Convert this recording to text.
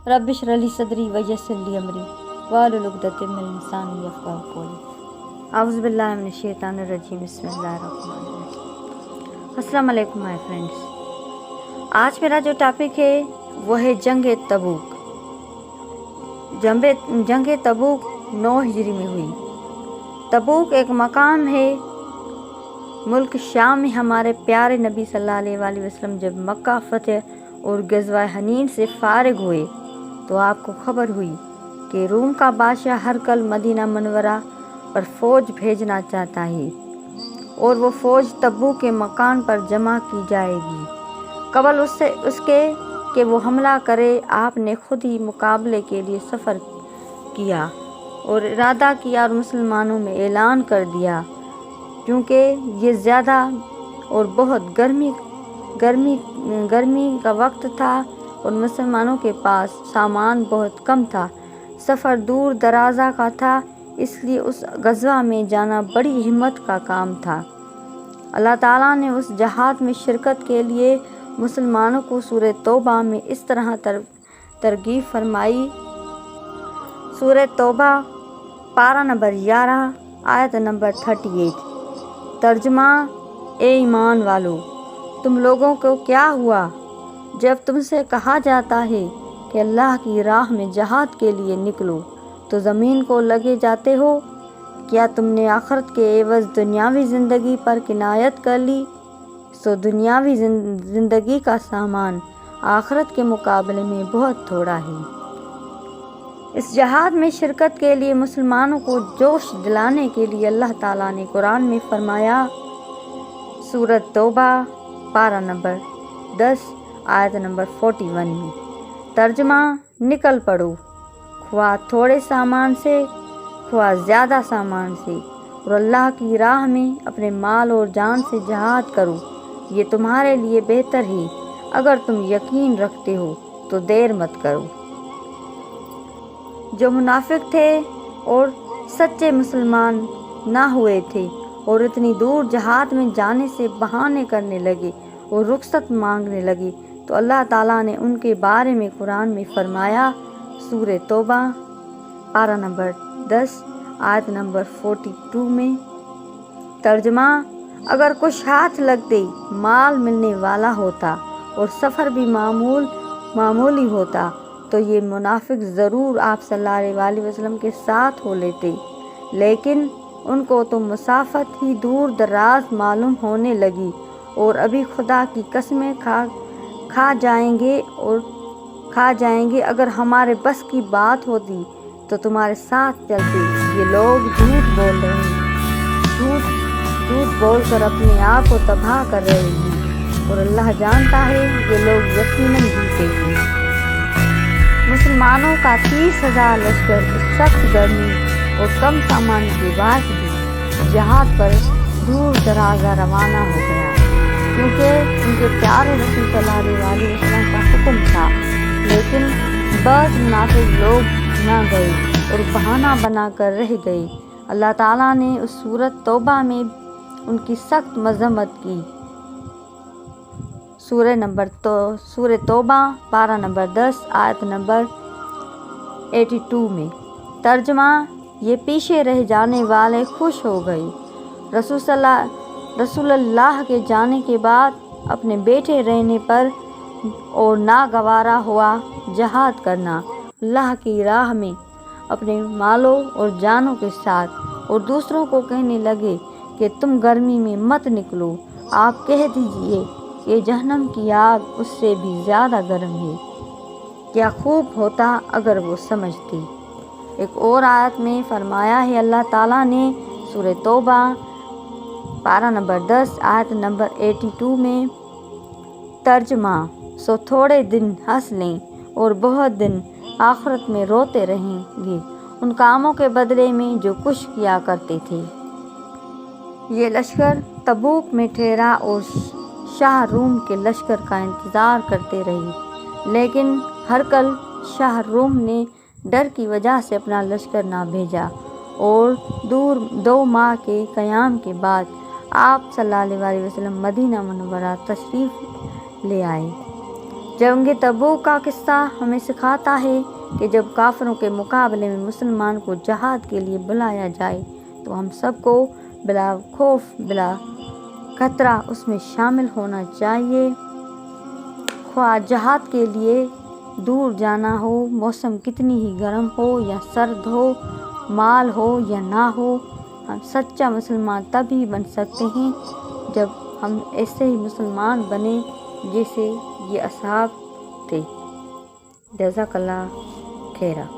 Rabbi इश्रह ली सदरी वयस्सिर ली अमरी वाहलुल उक़दतम मिन लिसानी यफ़क़हू क़ौली। औज़ु बिल्लाहि मिनश शैतानिर रजीम। बिस्मिल्लाहिर रहमानिर रहीम। अस्सलाम वालेकुम माय फ्रेंड्स। आज मेरा जो टॉपिक है वो है जंग तबूक। जंग तबूक 9 हिजरी में हुई। तबूक एक मकाम है मुल्क शाम में। हमारे प्यारे नबी सल्लल्लाहु अलैहि वसल्लम जब मक्का फ़तह और ग़ज़वा हनीन से फ़ारिग हुए तो आपको खबर हुई कि रूम का बादशाह हरकल मदीना मुनव्वरा पर फ़ौज भेजना चाहता है और वो फ़ौज तबूक के मकान पर जमा की जाएगी। कबल उसके कि वो हमला करे, आपने खुद ही मुकाबले के लिए सफ़र किया और इरादा किया और मुसलमानों में ऐलान कर दिया, क्योंकि ये ज़्यादा और बहुत गर्मी का वक्त था और मुसलमानों के पास सामान बहुत कम था। सफ़र दूर दराजा का था, इसलिए उस ग़ज़वा में जाना बड़ी हिम्मत का काम था। अल्लाह ताला ने उस जहाद में शिरकत के लिए मुसलमानों को सूरह तौबा में इस तरह तरगीब फरमाई। सूरह तौबा पारा नंबर 11 आयत नंबर 38। तर्जुमा: ए ईमान वालो, तुम लोगों को क्या हुआ जब तुमसे कहा जाता है कि अल्लाह की राह में जहाद के लिए निकलो तो ज़मीन को लगे जाते हो? क्या तुमने आखिरत के एवज़ दुनियावी ज़िंदगी पर किनायत कर ली? सो दुनियावी ज़िंदगी का सामान आखिरत के मुकाबले में बहुत थोड़ा है। इस जहाद में शिरकत के लिए मुसलमानों को जोश दिलाने के लिए अल्लाह ताला ने कुरान में फरमाया। सूरत तौबा पारा नंबर 10 आयत नंबर 41 में। तर्जुमा: निकल पड़ो, ख्वाह थोड़े सामान से ख्वाह ज़्यादा सामान से, और अल्लाह की राह में अपने माल और जान से जहाद करो, ये तुम्हारे लिए बेहतर है अगर तुम यकीन रखते हो तो देर मत करो। जो मुनाफिक थे और सच्चे मुसलमान ना हुए थे और इतनी दूर जहाद में जाने से बहाने करने लगे और रुखसत मांगने लगे तो अल्लाह ताला ने उनके बारे में कुरान में फरमाया। सूरह तौबा पारा नंबर 10 आयत नंबर 42 में। तर्जुमा: अगर कुछ हाथ लगते माल मिलने वाला होता और सफ़र भी मामूली होता तो ये मुनाफिक ज़रूर आप सल्लल्लाहु अलैहि वसल्लम के साथ हो लेते, लेकिन उनको तो मुसाफत ही दूर दराज मालूम होने लगी और अभी खुदा की कसमें खा जाएंगे अगर हमारे बस की बात होती तो तुम्हारे साथ चलते। ये लोग झूठ बोल रहे हैं, झूठ बोलकर अपने आप को तबाह कर रहे हैं और अल्लाह जानता है ये लोग यकीनन जीतेंगे। मुसलमानों का 30,000 लश्कर सख्त गर्मी और कम सामान के बाद भी जहाद पर दूर दराजा रवाना हो गया, क्योंकि उनके प्यारे रसूल सल्लल्लाहु अलैहि वसल्लम का हुक्म था। लेकिन बस मुनाफिक लोग ना गए और बहाना बनाकर रह गए। अल्लाह ताला ने उस सूरत तौबा में उनकी सख्त मज़म्मत की। सूरह तौबा पारा नंबर 10 आयत नंबर 82 में। तर्जुमा: ये पीछे रह जाने वाले खुश हो गए। रसूलुल्लाह के जाने के बाद अपने बैठे रहने पर और नागवारा हुआ जहाद करना अल्लाह की राह में अपने मालों और जानों के साथ, और दूसरों को कहने लगे कि तुम गर्मी में मत निकलो। आप कह दीजिए कि जहन्नम की आग उससे भी ज़्यादा गर्म है। क्या खूब होता अगर वो समझती। एक और आयत में फरमाया है अल्लाह ताला ने सूरह तौबा पारा नंबर 10 आयत नंबर 82 में। तर्जुमा: सो थोड़े दिन हंस लें और बहुत दिन आखिरत में रोते रहेंगे उन कामों के बदले में जो कुछ किया करते थे। ये लश्कर तबूक में ठहरा और शाह रूम के लश्कर का इंतज़ार करते रहे, लेकिन हरकल शाह रूम ने डर की वजह से अपना लश्कर ना भेजा और 2 माह के क़याम के बाद आप सल्लल्लाहु अलैहि वसल्लम मदीना मुनव्वरा तशरीफ़ ले आए। جنگ تبوک کا قصہ ہمیں سکھاتا ہے کہ جب کافروں کے مقابلے میں مسلمان کو جہاد کے لیے بلایا جائے تو ہم سب کو بلا خوف بلا خطرہ اس میں شامل ہونا چاہیے۔ خواہ جہاد کے لیے دور جانا ہو، موسم کتنی ہی گرم ہو یا سرد ہو، مال ہو یا نہ ہو، ہم سچا مسلمان تب ہی بن سکتے ہیں جب ہم ایسے ہی مسلمان بنے جیسے یہ اصحاب تھے۔ جزاک اللہ خیرہ۔